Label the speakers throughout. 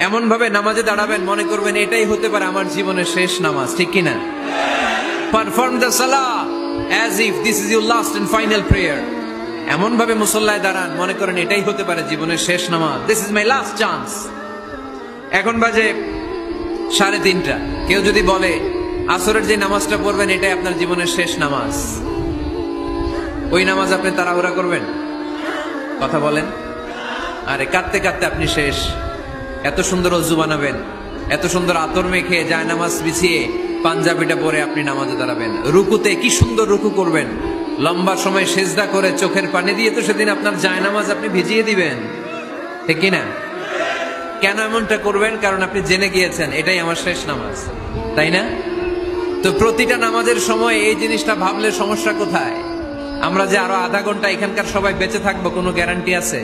Speaker 1: এমন ভাবে নামাজে দাঁড়াবেন মনে করবেন এটাই হতে পারে আমার জীবনের শেষ নামাজ, ঠিক কিনা? পারফর্ম দ্য সালাহ as if this is your last and final prayer. এমন ভাবে মুসল্লায় দাঁড়ান মনে করেন এটাই হতে পারে জীবনের শেষ নামাজ, this is my last chance. এখন বাজে 3:30। কেউ যদি বলে আসরের যে নামাজটা পড়বেন এটাই আপনার জীবনের শেষ নামাজ, ওই নামাজ আপনি তাড়াহুড়া করবেন? কথা বলেন। আরে কাঁদতে কাঁদতে আপনি শেষ। এত সুন্দর ওযু বানাবেন, এত সুন্দর আতর মেখে যায় নামাজ বিছিয়ে পাঞ্জাবিটা পরে আপনি নামাজে দাঁড়াবেন। রুকুতে কি সুন্দর রুকু করবেন, লম্বা সময় সেজদা করে চোখের পানি দিয়ে তো সেদিন আপনার যায় নামাজ আপনি ভিজিয়ে দিবেন, ঠিক কিনা? কেন এমনটা করবেন? কারণ আপনি জেনে গিয়েছেন এটাই আমার শেষ নামাজ, তাই না? তো প্রতিটা নামাজের সময় এই জিনিসটা ভাবলে সমস্যা কোথায়? আমরা যে আরো আধা ঘন্টা এখানকার সবাই বেঁচে থাকবো কোনো গ্যারান্টি আছে?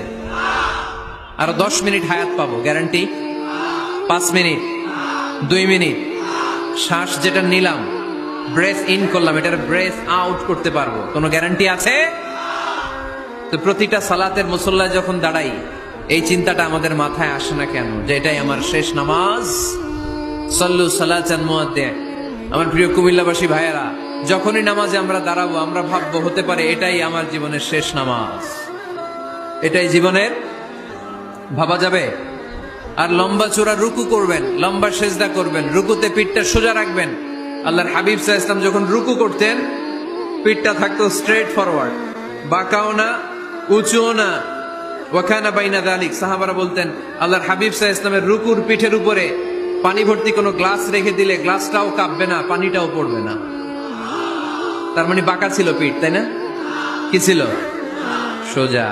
Speaker 1: আরো 10 মিনিট হায়াত পাবো, গ্যারান্টি? 5 মিনিট, 2 মিনিট, শ্বাস যেটা নিলাম, ব্রেথ ইন করলাম, এটার ব্রেথ আউট করতে পারবো, কোনো গ্যারান্টি আছে? তো প্রতিটা সালাতের মুসল্লায় যখন দাঁড়াই এই চিন্তাটা আমাদের মাথায় আসে না কেন যে এটাই আমার শেষ নামাজ? সাল্লু সালাতান মুআদ্দিন। আমার প্রিয় কুমিল্লাবাসী ভাইয়েরা, যখনই নামাজে আমরা দাঁড়াবো আমরা ভাববো হতে পারে এটাই আমার জীবনের শেষ নামাজ, এটাই জীবনের, ভাবা যাবে? আর লম্বা চূড়া রুকু করবেন, লম্বা সেজদা করবেন, রুকুতে পিঠটা সোজা রাখবেন। আল্লাহর হাবিব সাল্লাল্লাহু আলাইহি ওয়াসাল্লাম যখন রুকু করতেন পিঠটা থাকতো স্ট্রেট ফরওয়ার্ড, বাঁকাও না উঁচুও না, ওয়াকানা বাইনা যালিক। সাহাবারা বলতেন আল্লাহর হাবিব সাল্লাল্লাহু আলাইহি ওয়াসাল্লামের রুকুর পিঠের উপরে পানি ভর্তি কোনো গ্লাস রেখে দিলে গ্লাসটাও কাঁপবে না, পানিটাও পড়বে না। তার মানে বাঁকা ছিল পিঠ, তাই না? কি ছিল? সোজা।